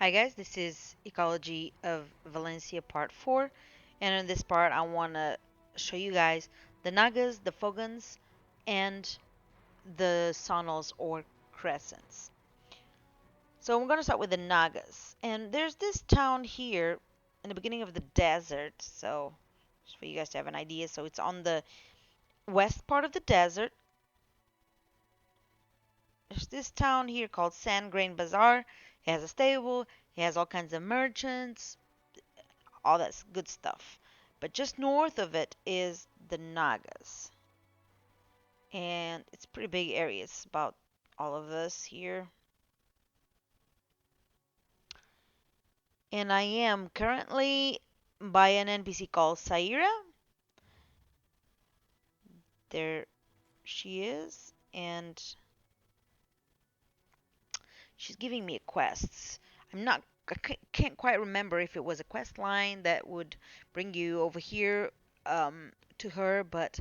Hi guys, this is Ecology of Valencia Part 4, and in this part I want to show you guys the Nagas, the Fogans, and the Saunils or Crescents. So we're going to start with the Nagas, and there's this town here in the beginning of the desert, so just for you guys to have an idea, so it's on the west part of the desert. There's this town here called Sand Grain Bazaar. It has a stable, it has all kinds of merchants, all that good stuff. But just north of it is the Nagas. And it's a pretty big area. It's about all of us here. And I am currently by an NPC called Saira. There she is. And she's giving me quests. I can't quite remember if it was a quest line that would bring you over here to her, but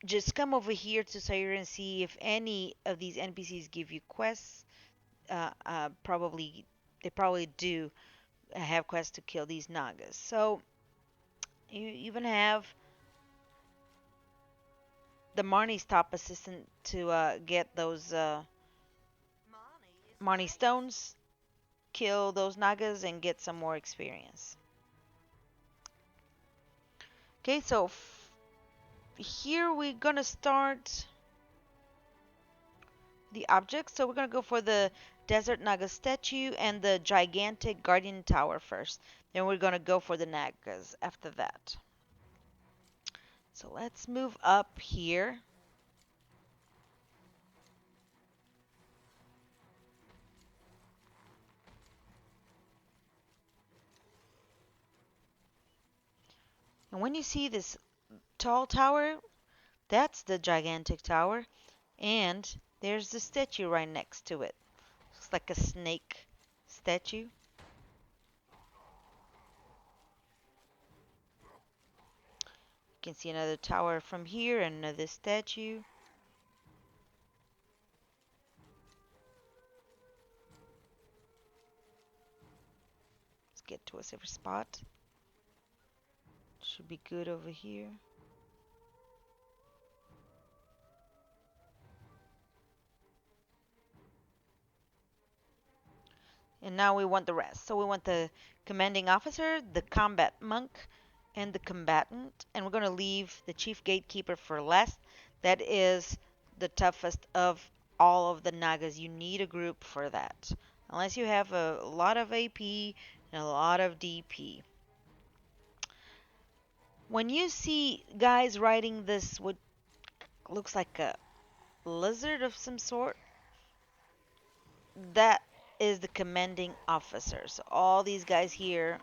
just come over here to Saira and see if any of these NPCs give you quests. Probably they probably do have quests to kill these Nagas. So you even have the Marnie's top assistant to get those Marnie stones, kill those Nagas, and get some more experience. Okay, so here we're gonna start the objects. So we're gonna go for the Desert Naga statue and the gigantic Guardian Tower first. Then we're gonna go for the Nagas after that. So let's move up here. And when you see this tall tower, that's the gigantic tower. And there's the statue right next to it. Looks like a snake statue. You can see another tower from here and another statue. Let's get to a safer spot. Should be good over here. And now we want the rest. So we want the commanding officer, the combat monk, and the combatant. And we're going to leave the chief gatekeeper for last. That is the toughest of all of the Nagas. You need a group for that. Unless you have a lot of AP and a lot of DP. When you see guys riding this, what looks like a lizard of some sort, that is the commanding officer. So all these guys here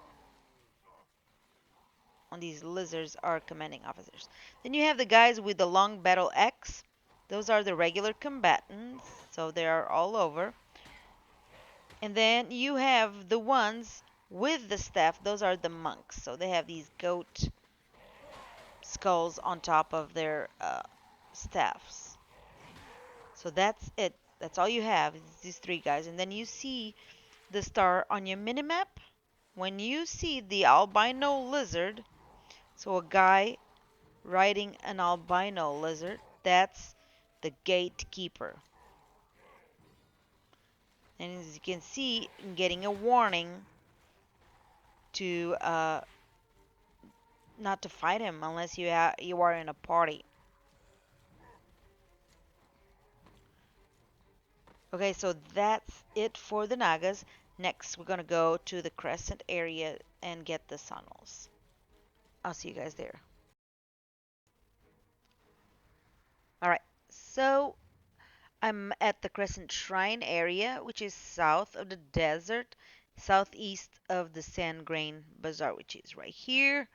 on these lizards are commanding officers. Then you have the guys with the long battle axe. Those are the regular combatants, so they are all over. And then you have the ones with the staff. Those are the monks. So they have these goat skulls on top of their staffs. So that's it. That's all you have is these three guys. And then you see the star on your minimap. When you see the albino lizard, so a guy riding an albino lizard, that's the Gatekeeper. And as you can see, getting a warning to not to fight him unless you are in a party. Okay, so that's it for the Nagas. Next, we're gonna go to the Crescent area and get the Saunils. I'll see you guys there. All right, so I'm at the Crescent Shrine area, which is south of the desert, southeast of the Sand Grain Bazaar, which is right here.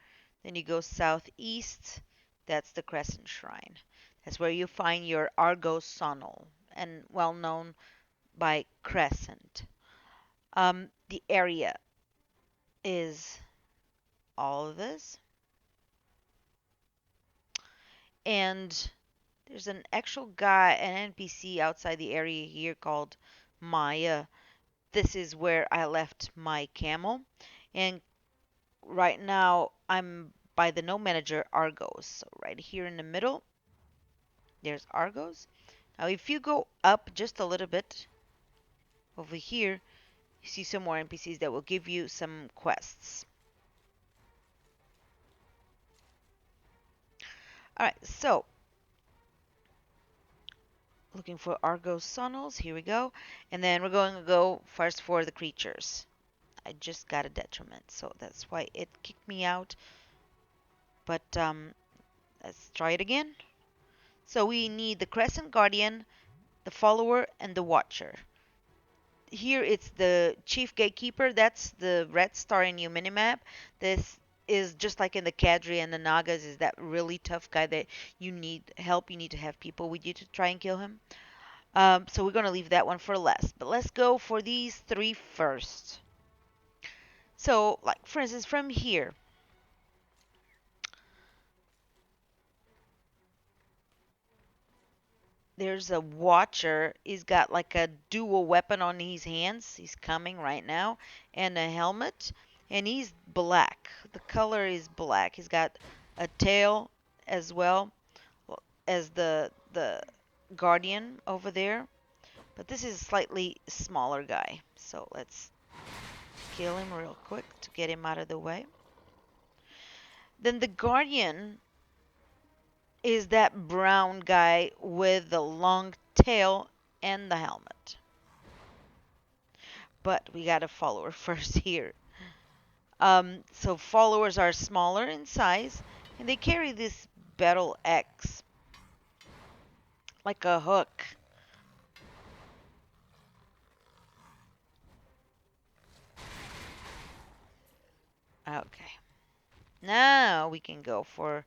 Then you go southeast, that's the Crescent Shrine. That's where you find your Argos Saunil, and well known by Crescent. The area is all of this, and there's an actual guy, an NPC outside the area here called Maya this is where I left my camel. And right now I'm by the node manager Argos. So right here in the middle, there's Argos. Now if you go up just a little bit over here, you see some more NPCs that will give you some quests. Alright, so looking for Argos Saunils, here we go. And then we're going to go first for the creatures. I just got a detriment, so that's why it kicked me out. But let's try it again. So we need the Crescent Guardian, the Follower, and the Watcher. Here it's the Chief Gatekeeper. That's the red star in your minimap. This is just like in the Kadri and the Nagas, is that really tough guy that you need help. You need to have people with you to try and kill him. So we're going to leave that one for last. But let's go for these three first. So, like, for instance, from here, there's a Watcher. He's got like a dual weapon on his hands. He's coming right now. And a helmet. And he's black. The color is black. He's got a tail as well as the Guardian over there. But this is a slightly smaller guy. So let's kill him real quick to get him out of the way. Then the Guardian is that brown guy with the long tail and the helmet. But we got a follower first here. So followers are smaller in size, and they carry this battle axe like a hook. Okay. Now we can go for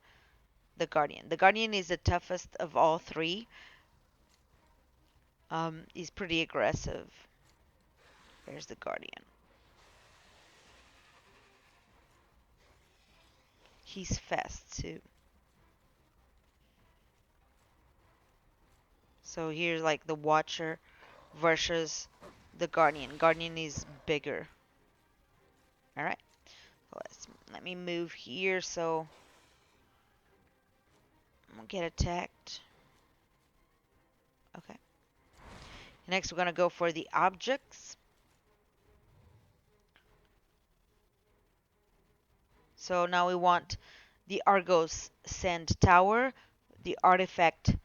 the Guardian. The Guardian is the toughest of all three. He's pretty aggressive. There's the Guardian. He's fast too. So here's like the Watcher versus the Guardian. Guardian is bigger. Alright. Let me move here so I won't get attacked. Okay. Next we're going to go for the objects. So now we want the Argos Sand Tower, the Artifact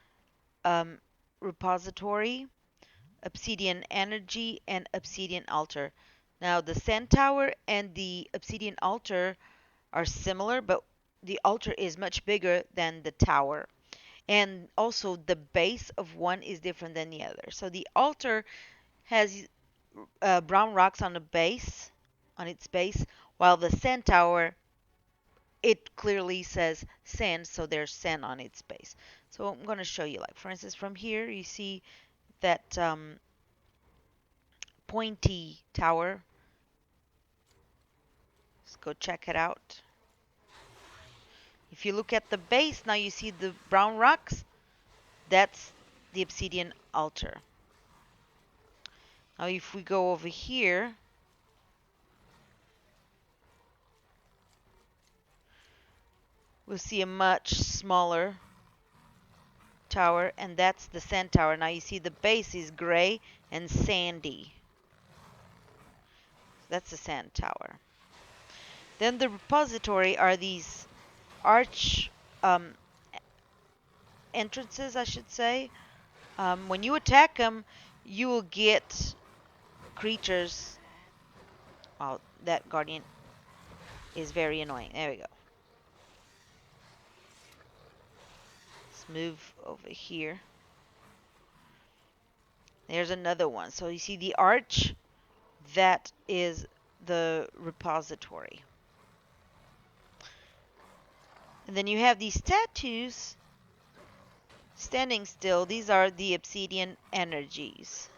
Repository, Obsidian Energy, and Obsidian Altar. Now the Sand Tower and the Obsidian Altar are similar, but the altar is much bigger than the tower. And also the base of one is different than the other. So the altar has brown rocks on the base, on its base, while the sand tower, it clearly says sand, so there's sand on its base. So I'm going to show you, like for instance, from here you see that pointy tower. Let's go check it out. If you look at the base, now you see the brown rocks. That's the obsidian altar. Now if we go over here, we'll see a much smaller tower, and that's the sand tower. Now you see the base is gray and sandy. That's the sand tower. Then the repository are these arch entrances, I should say. When you attack them, you will get creatures. Oh, that guardian is very annoying. There we go. Let's move over here. There's another one. So you see the arch, that is the repository. And then you have these statues standing still. These are the obsidian energies.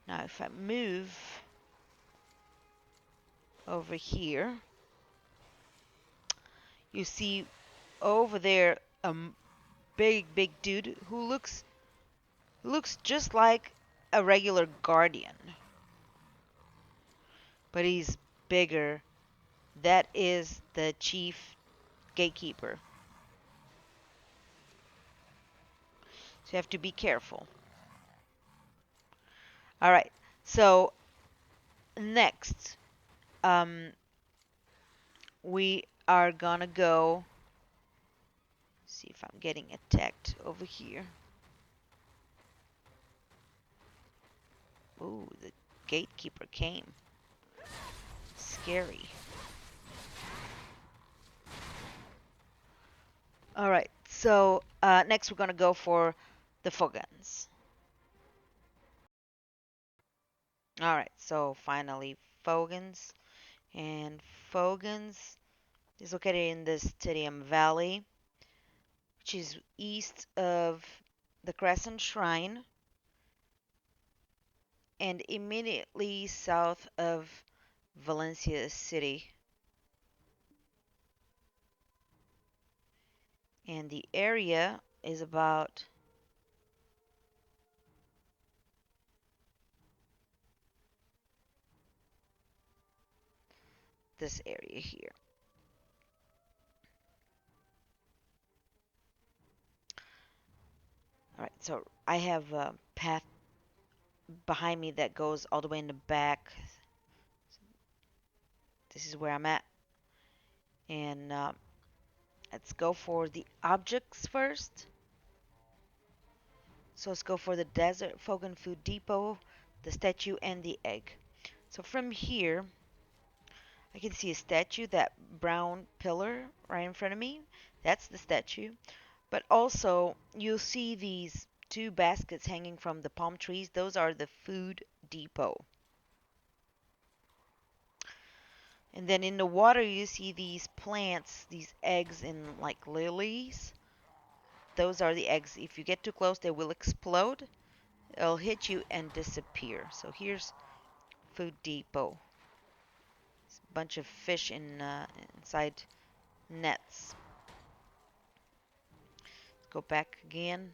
Now if I move over here, you see over there a big dude who looks Looks just like a regular guardian, but he's bigger. That is the chief gatekeeper. So you have to be careful. All right. So next, um, we are gonna go see if I'm getting attacked over here. Ooh, the gatekeeper came. Scary. All right. So next we're gonna go for the Fogans. All right. So finally, Fogans. And Fogans is located in the Titium Valley, which is east of the Crescent Shrine and immediately south of Valencia city. And the area is about this area here. All right, so I have a path behind me that goes all the way in the back. This is where I'm at. And let's go for the objects first. So let's go for the Desert Fogan Food Depot, the statue, and the egg. So from here, I can see a statue, that brown pillar right in front of me. That's the statue. But also, you'll see these two baskets hanging from the palm trees. Those are the food depot. And then in the water, you see these plants, these eggs in like lilies. Those are the eggs. If you get too close, they will explode. It'll hit you and disappear. So here's food depot. It's a bunch of fish inside nets. Go back again.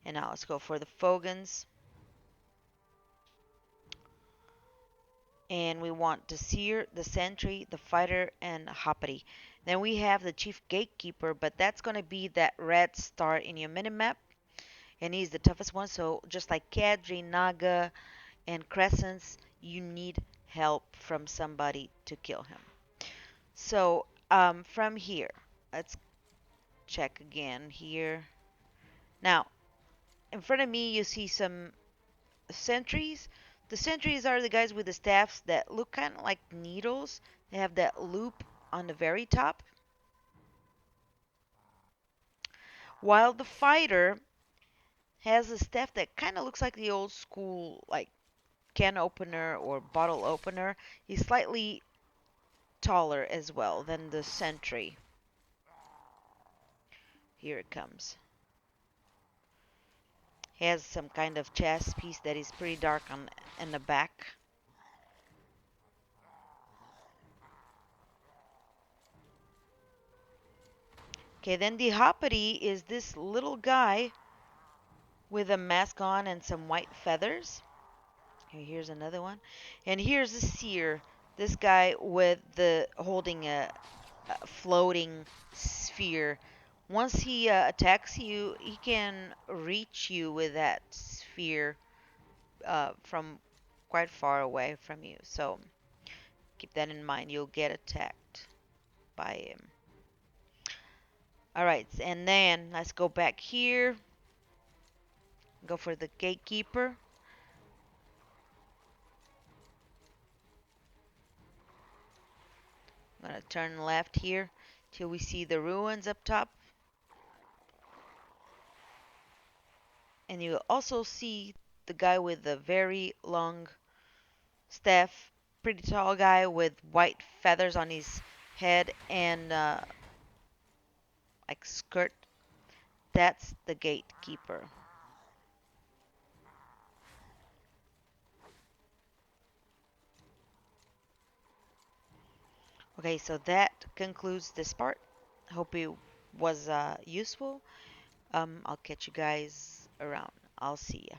And now let's go for the Fogans. And we want the Seer, the Sentry, the Fighter, and Hoppity. Then we have the Chief Gatekeeper, but that's going to be that red star in your minimap. And he's the toughest one, so just like Kadri, Naga, and Crescents, you need help from somebody to kill him. So, from here, let's check again here. Now, in front of me, you see some sentries. The sentries are the guys with the staffs that look kind of like needles. They have that loop on the very top. While the fighter has a staff that kind of looks like the old school, like can opener or bottle opener. He's slightly taller as well than the sentry. Here it comes. He has some kind of chest piece that is pretty dark on in the back. Okay, then the Hoppity is this little guy with a mask on and some white feathers. Here's another one. And here's the Seer. This guy with the holding a floating sphere. Once he attacks you, he can reach you with that sphere from quite far away from you. So keep that in mind. You'll get attacked by him. Alright, and then let's go back here. Go for the Gatekeeper. I'm going to turn left here till we see the ruins up top. And you also see the guy with the very long staff, pretty tall guy with white feathers on his head and like skirt. That's the Gatekeeper. Okay, so that concludes this part. Hope you was useful. I'll catch you guys around. I'll see ya.